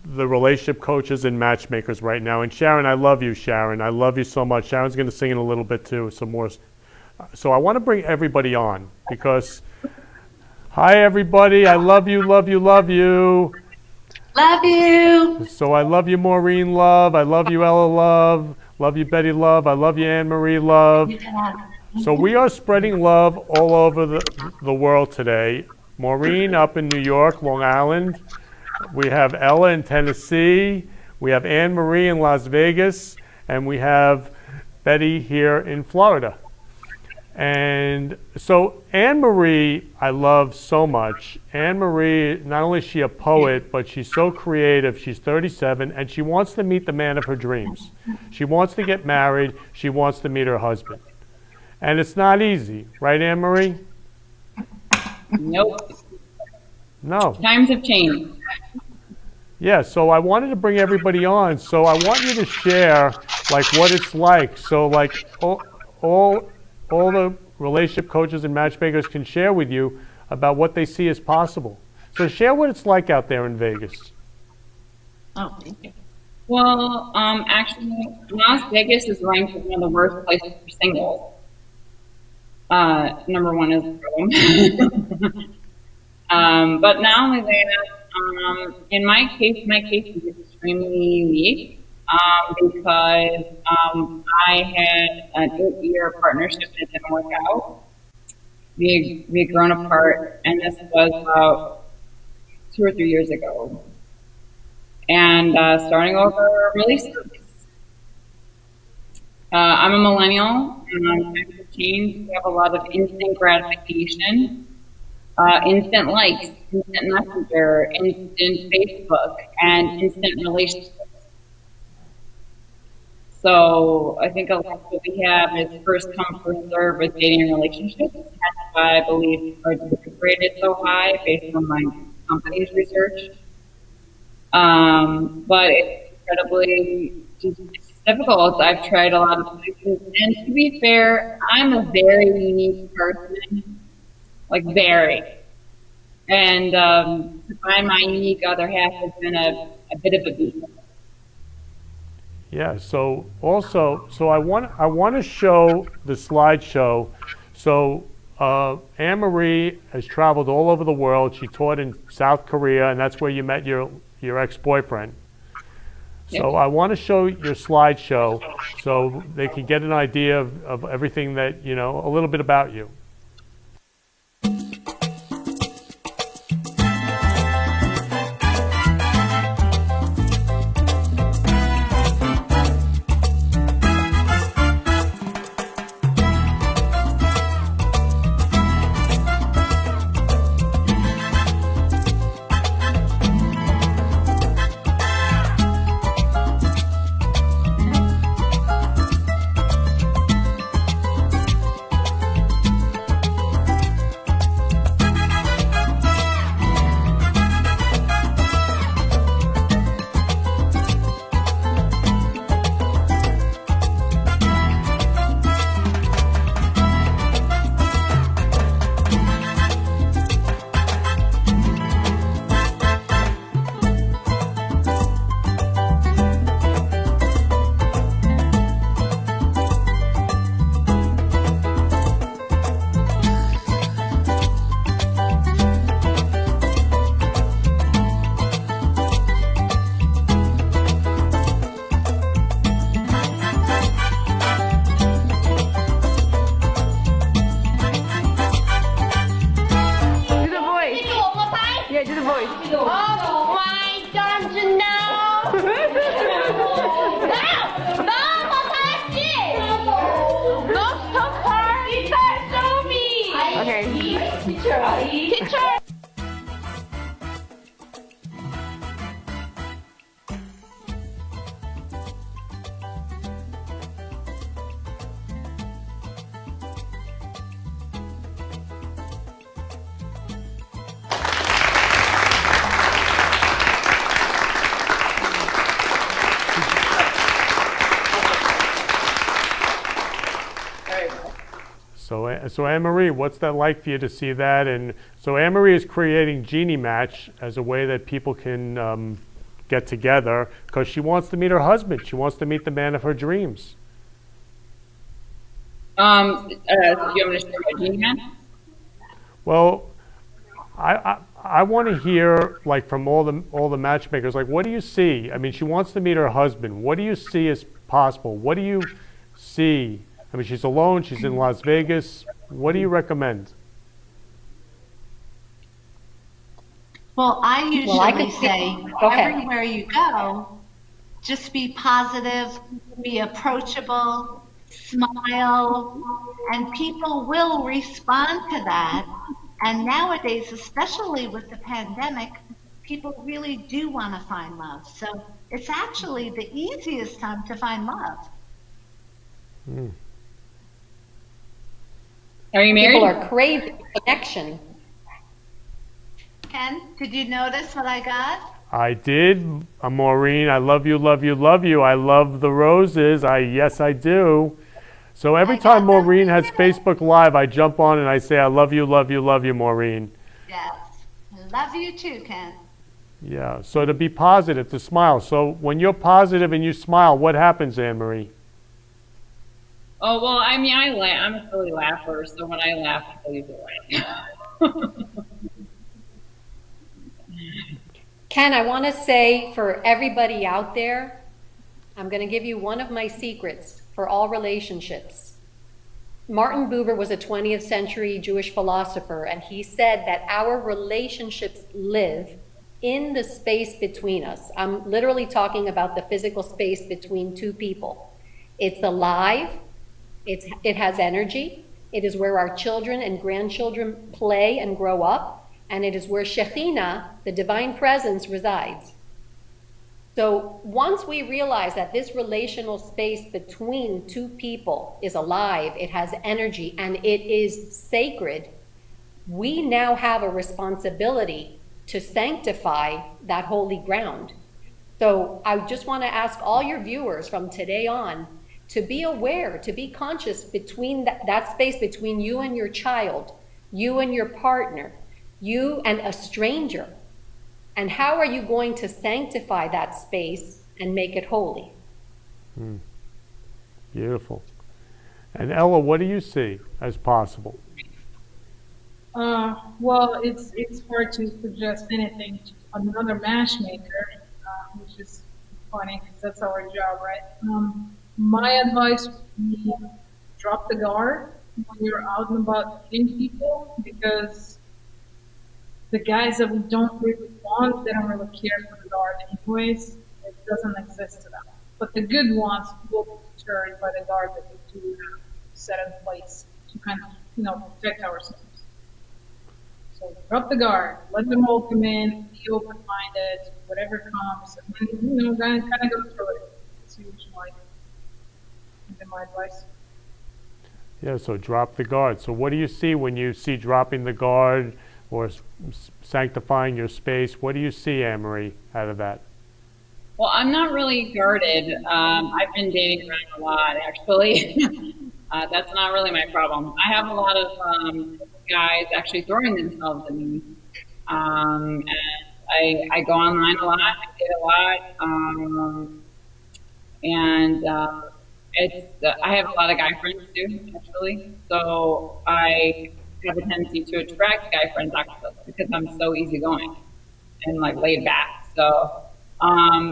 the relationship coaches and matchmakers right now. And Sharon, I love you, Sharon. I love you so much. Sharon's going to sing in a little bit too, some more. So I want to bring everybody on because, hi everybody, I love you, love you, love you. Love you. So I love you, Maureen, love. I love you, Ella, love. Love you, Betty, love. I love you, Anne Marie, love. So we are spreading love all over the world today. Maureen up in New York, Long Island. We have Ella in Tennessee. We have Anne Marie in Las Vegas. And we have Betty here in Florida. And so Anne Marie, I love so much. Anne Marie, not only is she a poet, but she's so creative. She's 37, and she wants to meet the man of her dreams. She wants to get married. She wants to meet her husband. And it's not easy, right, Anne Marie? Nope. No. Times have changed. Yeah, so I wanted to bring everybody on. So I want you to share, like, what it's like. So, like, all the relationship coaches and matchmakers can share with you about what they see as possible. So share what it's like out there in Vegas. Oh, thank you. Well, actually, Las Vegas is ranked as one of the worst places for singles. Number one is but not only that, in my case is extremely unique. Because I had an 8-year partnership that didn't work out. We had grown apart, and this was about 2 or 3 years ago. And starting over really sucks. I'm a millennial, and I'm trying to change. We have a lot of instant gratification, instant likes, instant messenger, instant Facebook, and instant relationships. So I think a lot of what we have is first come, first serve with dating and relationships. That's why I believe our divorce rate is so high based on my company's research. But it's incredibly difficult. I've tried a lot of places, and to be fair, I'm a very unique person, like very. And to find my unique other half has been a bit of a beat. Yeah, so also, so I want to show the slideshow. So Anne Marie has traveled all over the world. She taught in South Korea, and that's where you met your ex-boyfriend. So I want to show your slideshow so they can get an idea of everything that, you know, a little bit about you. Yeah, do the voice. Oh my God, no! No, stop her! Teacher, show me! Okay. Teacher! So Anne-Marie, what's that like for you to see that? And so Anne-Marie is creating Genie Match as a way that people can get together because she wants to meet her husband. She wants to meet the man of her dreams. Do you want me to share my Genie Match? Well, I want to hear like from all the matchmakers, like what do you see? I mean, she wants to meet her husband. What do you see as possible? What do you see? I mean, she's alone. She's in Las Vegas. What do you recommend? Well, I usually say Go ahead. everywhere you go, just be positive, be approachable, smile, and people will respond to that. And nowadays, especially with the pandemic, people really do want to find love. So it's actually the easiest time to find love. Hmm. Are you married? People are craving connection. Ken, did you notice what I got? I did, Maureen. I love you, love you, love you. I love the roses. Yes, I do. So every time Maureen has Facebook Live, I jump on and I say, I love you, love you, love you, Maureen. Yes. Love you too, Ken. Yeah, so to be positive, to smile. So when you're positive and you smile, what happens, Anne-Marie? Oh, well, I mean, I'm a silly laugher, so when I laugh, people usually laugh. Ken, I want to say for everybody out there, I'm going to give you one of my secrets for all relationships. Martin Buber was a 20th century Jewish philosopher, and he said that our relationships live in the space between us. I'm literally talking about the physical space between two people. It's alive. It has energy. It is where our children and grandchildren play and grow up, and it is where Shekhinah, the divine presence, resides. So once we realize that this relational space between two people is alive, it has energy, and it is sacred, we now have a responsibility to sanctify that holy ground. So I just want to ask all your viewers from today on to be aware, to be conscious between that space between you and your child, you and your partner, you and a stranger. And how are you going to sanctify that space and make it holy? Beautiful. And Ella, what do you see as possible? Well, it's hard to suggest anything to another matchmaker, which is funny because that's our job, right? My advice would be drop the guard when you're out and about meeting people, because the guys that we don't really want, they don't really care for the guard anyways. It doesn't exist to them. But the good ones will be deterred by the guard that we do have set in place to kind of, protect ourselves. So drop the guard, let them all come in, be open-minded, whatever comes, and then, kind of go through it. That's usually my advice. Yeah, so drop the guard. So what do you see when you see dropping the guard or sanctifying your space? What do you see, Anne-Marie, out of that? Well, I'm not really guarded. I've been dating around a lot, actually. That's not really my problem. I have a lot of guys actually throwing themselves at me. And I go online a lot, I date a lot. I have a lot of guy friends too, actually. So I have a tendency to attract guy friends actually because I'm so easygoing and like laid back. So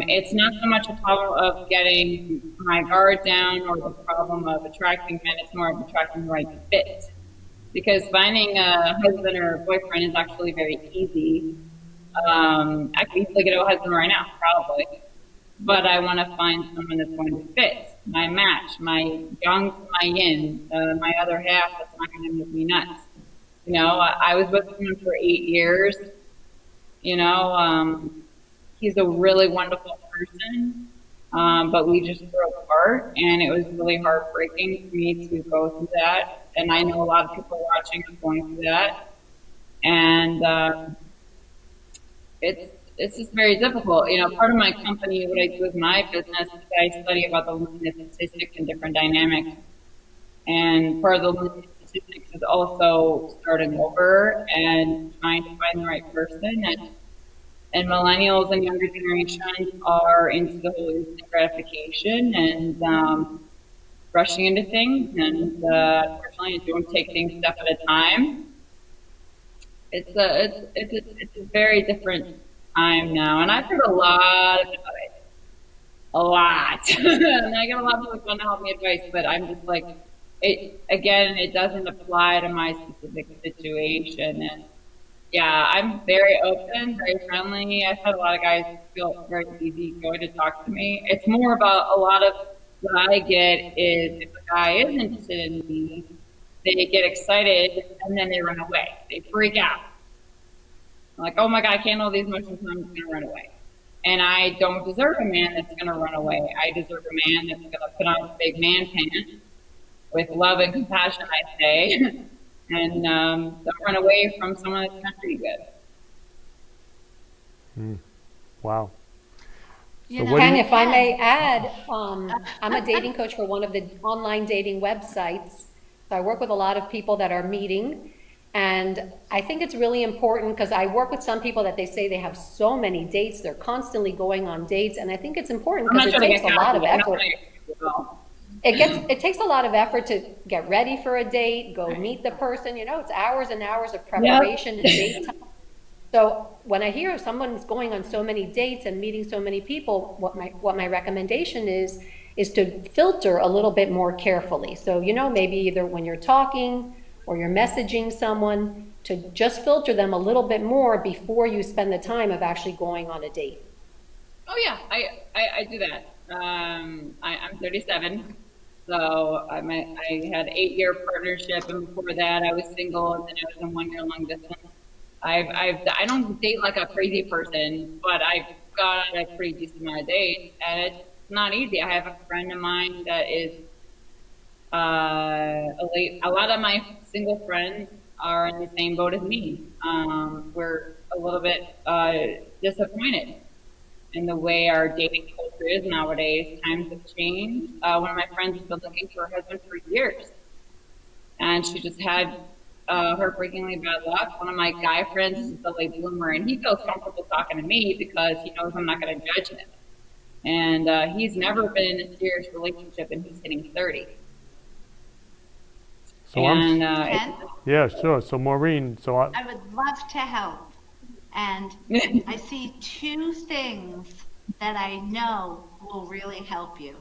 it's not so much a problem of getting my guard down or the problem of attracting men. It's more of attracting the right fit. Because finding a husband or a boyfriend is actually very easy. I could easily get a husband right now, probably. But I want to find someone that's going to fit my match, my yang to my yin, my other half that's not going to make me nuts. You know, I was with him for 8 years. You know, he's a really wonderful person, but we just grew apart, and it was really heartbreaking for me to go through that. And I know a lot of people watching are going through that, and it's just very difficult. You know, part of my company, what I do with my business, is I study about the loneliness statistics and different dynamics. And part of the loneliness statistics is also starting over and trying to find the right person. And millennials and younger generations are into the whole instant gratification and rushing into things. And unfortunately, don't take things step at a time. It's a very different time now, and I've heard a lot of advice, a lot. And I get a lot of people who want to help me advice, but I'm just like, it doesn't apply to my specific situation. And yeah, I'm very open, very friendly. I've had a lot of guys feel very easy going to talk to me. It's more about a lot of what I get is if a guy is interested in me, they get excited and then they run away. They freak out. Like, oh my God, I can't handle these emotions, I'm just going to run away. And I don't deserve a man that's going to run away. I deserve a man that's going to put on a big man pants with love and compassion, I say, and don't run away from someone that's not pretty good. Wow. Ken, if I may add, I'm a dating coach for one of the online dating websites. So I work with a lot of people that are meeting. And I think it's really important because I work with some people that they say they have so many dates, they're constantly going on dates, and I think it's important because it takes a lot of effort. It takes a lot of effort to get ready for a date, go meet the person, you know, it's hours and hours of preparation and date time. So when I hear someone's going on so many dates and meeting so many people, what my recommendation is to filter a little bit more carefully. So, you know, maybe either when you're talking or you're messaging someone, to just filter them a little bit more before you spend the time of actually going on a date. Oh yeah, I do that. I'm 37, so I had an 8-year partnership, and before that I was single, and then I was in 1-year long distance. I don't date like a crazy person, but I've got a pretty decent amount of dates, and it's not easy. I have a friend of mine that is a lot of my single friends are in the same boat as me. We're a little bit disappointed in the way our dating culture is nowadays. Times have changed. One of my friends has been looking for a husband for years, and she just had heartbreakingly bad luck. One of my guy friends is a late bloomer, and he feels comfortable talking to me because he knows I'm not going to judge him. And he's never been in a serious relationship, and he's hitting 30. So Ken? Yeah, sure. So Maureen, I would love to help. And I see 2 things that I know will really help you.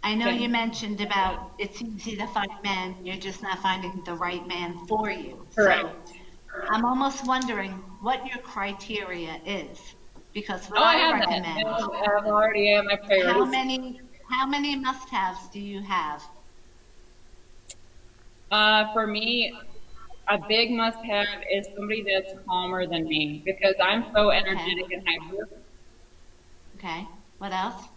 I know you mentioned about it's easy to find men, you're just not finding the right man for you. Correct. So I'm almost wondering what your criteria is. Because what I I have recommend, that. I've already had my priorities. how many must-haves do you have? For me, a big must-have is somebody that's calmer than me because I'm so energetic and hyper. Okay. What else?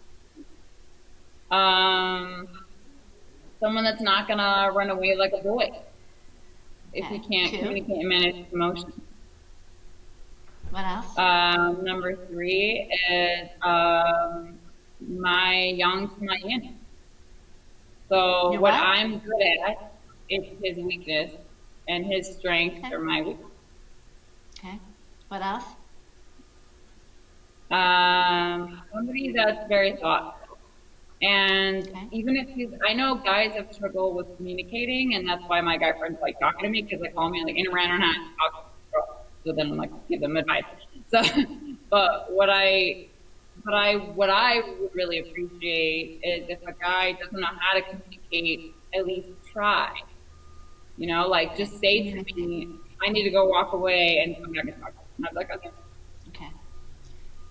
Someone that's not gonna run away like a boy if he can't 2. communicate and manage emotions. What else? Number 3 is my yang to my yin. So Your what what? I'm good at is his weakness, and his strengths are my weakness. Okay. What else? Somebody that's very thoughtful. And even if I know guys have trouble with communicating, and that's why my guy friends like talking to me because they call me like in around or not talk. So then I'm like give them advice. So, but what I would really appreciate is if a guy doesn't know how to communicate, at least try. You know, like just say to me, I need to go walk away and come back and talk. And I'm like, okay.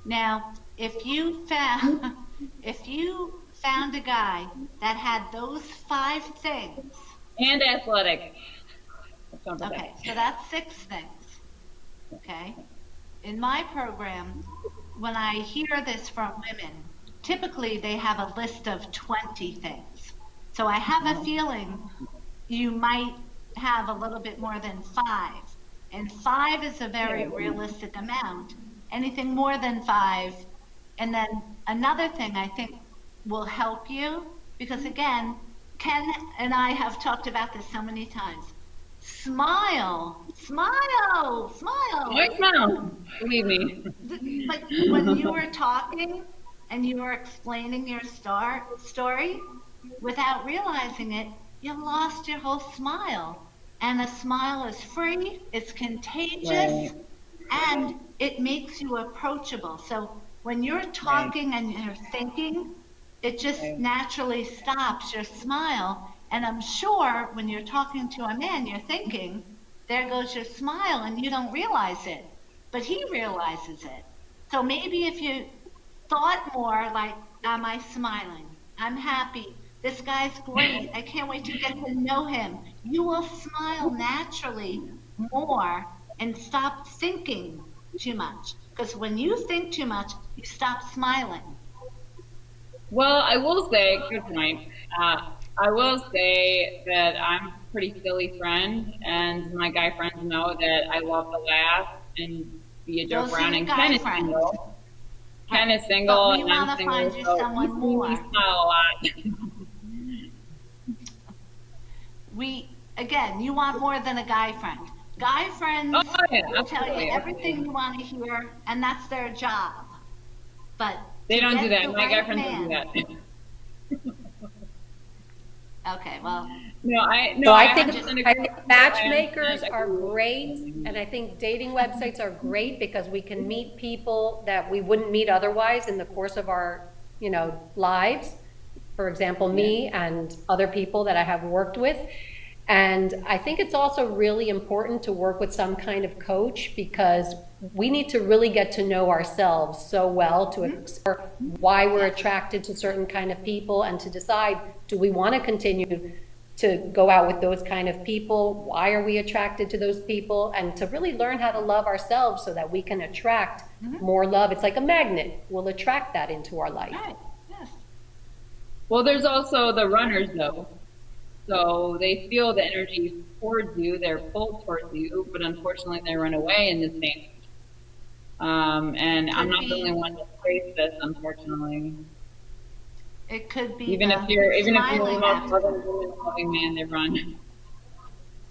Now, if you found if you found a guy that had those 5 things, And athletic. okay, so that's 6 things. Okay, in my program, when I hear this from women, typically they have a list of 20 things. So I have a feeling you might have a little bit more than 5. And 5 is a very realistic amount. Anything more than 5. And then another thing I think will help you, because again, Ken and I have talked about this so many times. Smile, smile, smile. I smile, believe me. But when you were talking and you were explaining your story, without realizing it, you lost your whole smile. And a smile is free, it's contagious, and it makes you approachable. So when you're talking and you're thinking, it just naturally stops your smile. And I'm sure when you're talking to a man, you're thinking, there goes your smile, and you don't realize it, but he realizes it. So maybe if you thought more like, am I smiling? I'm happy. This guy's great. I can't wait to get to know him. You will smile naturally more and stop thinking too much. Because when you think too much, you stop smiling. Well, I will say, good point. I will say that I'm a pretty silly friend, and my guy friends know that I love to laugh and be a joke Those are around. your And guy Ken is friends. single. Ken is single, But we and I'm wanna single, find you so someone you see more. me smile a lot. Again, you want more than a guy friend. Guy friends Oh, yeah, will tell absolutely, you everything absolutely. you want to hear, and that's their job. But They to don't do get that. the My guy right friends don't do man- that. Okay, well. No, I think 100% agree. I think matchmakers I are agree. great, and I think dating websites are great because we can meet people that we wouldn't meet otherwise in the course of our, lives. For example, me and other people that I have worked with. And I think it's also really important to work with some kind of coach because we need to really get to know ourselves so well to explore why we're attracted to certain kind of people and to decide, do we want to continue to go out with those kind of people? Why are we attracted to those people? And to really learn how to love ourselves so that we can attract more love. It's like a magnet. We'll attract that into our life. Right, yes. Well, there's also the runners, though. So they feel the energy towards you, they're pulled towards you, but unfortunately they run away in this stage. And I'm not the only one to face this, unfortunately. It could be Even if the you're the smiling most after. loving man, they run.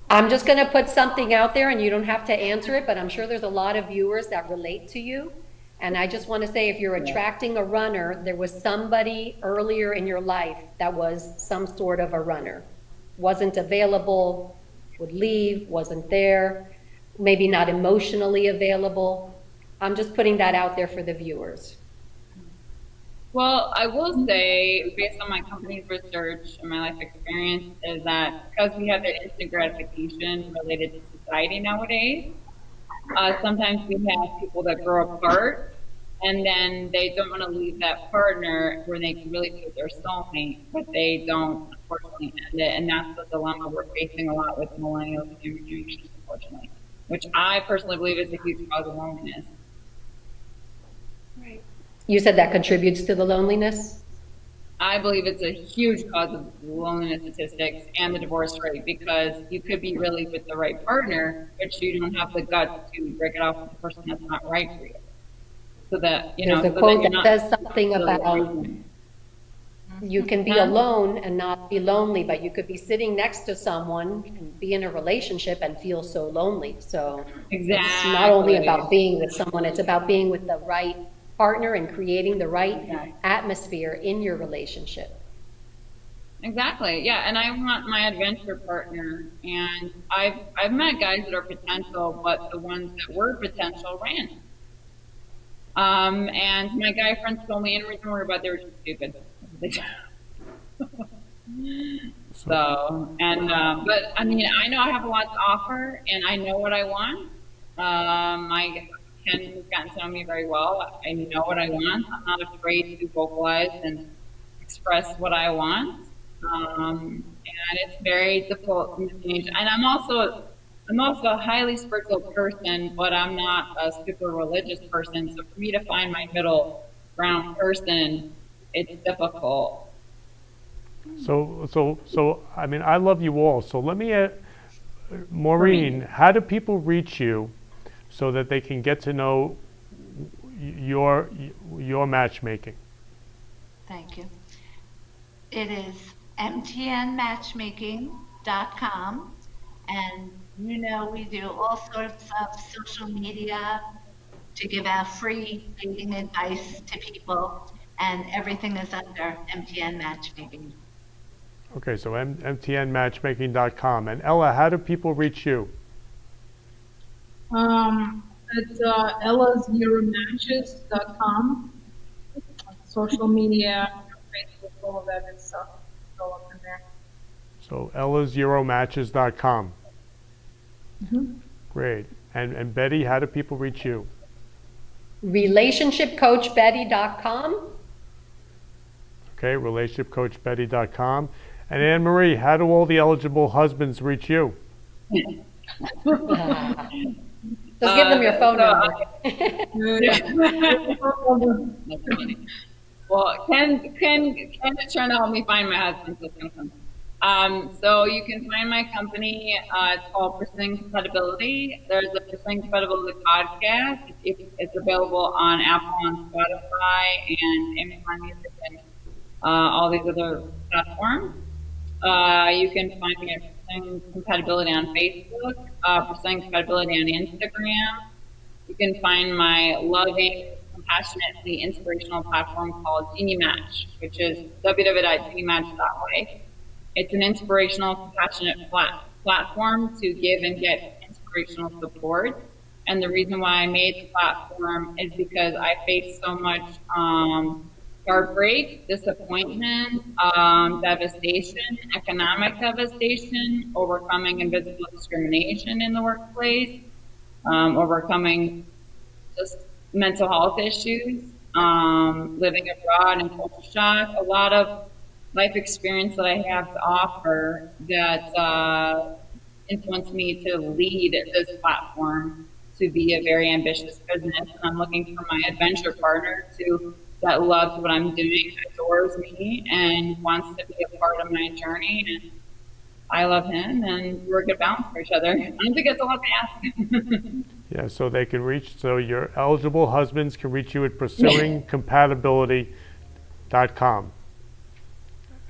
I'm just going to put something out there, and you don't have to answer it, but I'm sure there's a lot of viewers that relate to you. And I just want to say, if you're attracting a runner, there was somebody earlier in your life that was some sort of a runner. Wasn't available, would leave, wasn't there, maybe not emotionally available. I'm just putting that out there for the viewers. Well, I will say, based on my company's research and my life experience, is that because we have the instant gratification related to society nowadays, sometimes we have people that grow apart and then they don't want to leave that partner where they can really be their soulmate, but they don't, unfortunately, end it. And that's the dilemma we're facing a lot with millennials and younger generations, unfortunately, which I personally believe is a huge cause of loneliness. Right. You said that contributes to the loneliness? I believe it's a huge cause of loneliness statistics and the divorce rate because you could be really with the right partner, but you don't have the guts to break it off with the person that's not right for you. So that, There's a quote that says something about you can be alone and not be lonely, but you could be sitting next to someone and be in a relationship and feel so lonely. So it's not only about being with someone, it's about being with the right partner and creating the right atmosphere in your relationship. Exactly, yeah, and I want my adventure partner, and I've met guys that are potential, but the ones that were potential ran. And my guy friends told me, any reason to worry about, they were just stupid. So, and, but I mean, I know I have a lot to offer and I know what I want. Ken has gotten to know me very well. I know what I want. I'm not afraid to vocalize and express what I want. And it's very difficult in this age. And I'm also a highly spiritual person, but I'm not a super religious person. So for me to find my middle ground person, it's difficult. So I mean, I love you all. So let me, Maureen, how do people reach you so that they can get to know your matchmaking? Thank you. It is mtnmatchmaking.com, and we do all sorts of social media to give out free dating advice to people, and everything is under MTN Matchmaking. Okay, so mtnmatchmaking.com. And Ella, how do people reach you? It's ellaseuromatches.com. Social media, Facebook, all of that good stuff. Go up in there. So ellaseuromatches.com. Great. And Betty, how do people reach you? Relationshipcoachbetty.com. Okay, relationshipcoachbetty.com. And Anne Marie, how do all the eligible husbands reach you? Just give them your phone number. Well, Ken is trying to help me find my husband. So you can find my company. It's called Pursuing Compatibility. There's a Pursuing Compatibility podcast. It's available on Apple, on Spotify, and Amazon Music, and all these other platforms. You can find me at Pursuing Compatibility on Facebook, Pursuing Compatibility on Instagram. You can find my loving, compassionately inspirational platform called Genie Match, which is www.geniematch.life. It's an inspirational, compassionate platform to give and get inspirational support. And the reason why I made the platform is because I faced so much heartbreak, disappointment, devastation, economic devastation, overcoming invisible discrimination in the workplace, overcoming just mental health issues, living abroad and culture shock, a lot of life experience that I have to offer that influenced me to lead this platform to be a very ambitious business. And I'm looking for my adventure partner that loves what I'm doing, adores me, and wants to be a part of my journey. And I love him, and we're a good balance for each other. I don't think it's a lot to ask. Yeah, so your eligible husbands can reach you at pursuingcompatibility.com.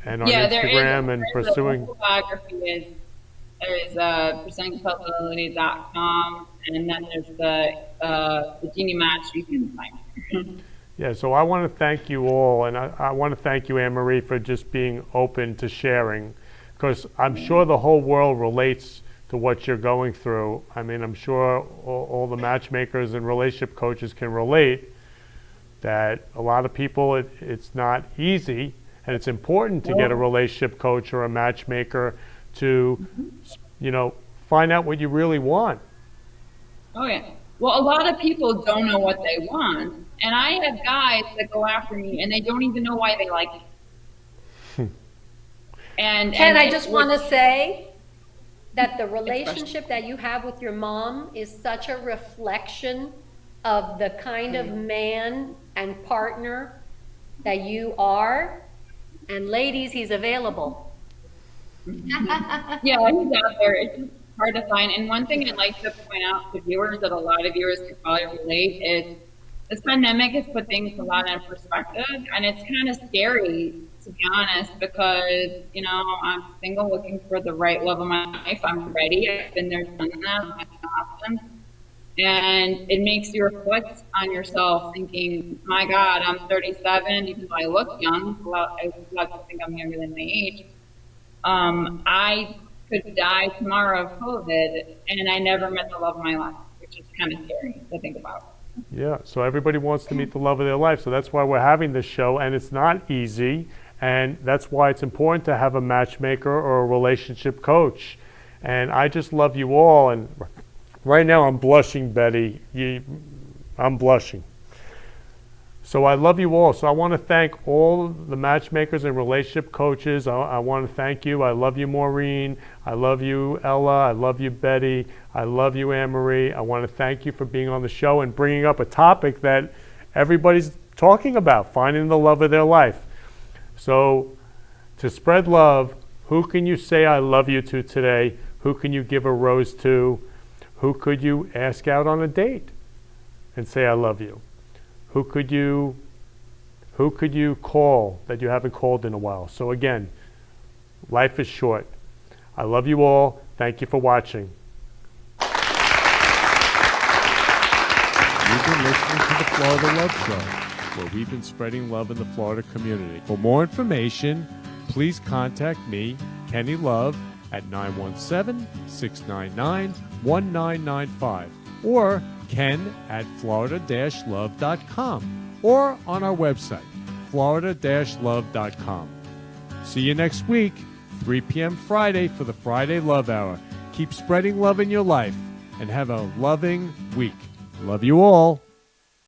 And on Instagram and pursuing. The biography is pursuingcompatibility.com, and then there's the Genie Match you can find. Yeah, so I want to thank you all, and I want to thank you, Anne Marie, for just being open to sharing, because I'm sure the whole world relates to what you're going through. I mean, I'm sure all the matchmakers and relationship coaches can relate that a lot of people, it's not easy, and it's important to get a relationship coach or a matchmaker to, find out what you really want. Oh, yeah. Well, a lot of people don't know what they want. And I have guys that go after me, and they don't even know why they like me. Ken, I just want to say that the relationship that you have with your mom is such a reflection of the kind of man and partner that you are. And ladies, he's available. Yeah, he's out there. It's just hard to find. And one thing I'd like to point out to viewers that a lot of viewers can probably relate is this pandemic has put things a lot in perspective, and it's kind of scary, to be honest, because, I'm single looking for the right love of my life. I'm ready. I've been there, done that. My husband. And it makes you reflect on yourself, thinking, my God, I'm 37, even though I look young. I love to think I'm younger than my age. I could die tomorrow of COVID, and I never met the love of my life, which is kind of scary to think about. Yeah, so everybody wants to meet the love of their life. So that's why we're having this show, and it's not easy. And that's why it's important to have a matchmaker or a relationship coach. And I just love you all. And right now I'm blushing, Betty. I'm blushing. So I love you all. So I want to thank all the matchmakers and relationship coaches. I want to thank you. I love you, Maureen. I love you, Ella. I love you, Betty. I love you, Anne-Marie. I want to thank you for being on the show and bringing up a topic that everybody's talking about, finding the love of their life. So to spread love, who can you say I love you to today? Who can you give a rose to? Who could you ask out on a date and say I love you? Who could you call that you haven't called in a while? So again, life is short. I love you all. Thank you for watching. You've been listening to the Florida Love Show, where we've been spreading love in the Florida community. For more information, please contact me, Kenny Love, at 917-699-1995 or ken@florida-love.com or on our website, florida-love.com. See you next week, 3 p.m. Friday for the Friday Love Hour. Keep spreading love in your life and have a loving week. Love you all.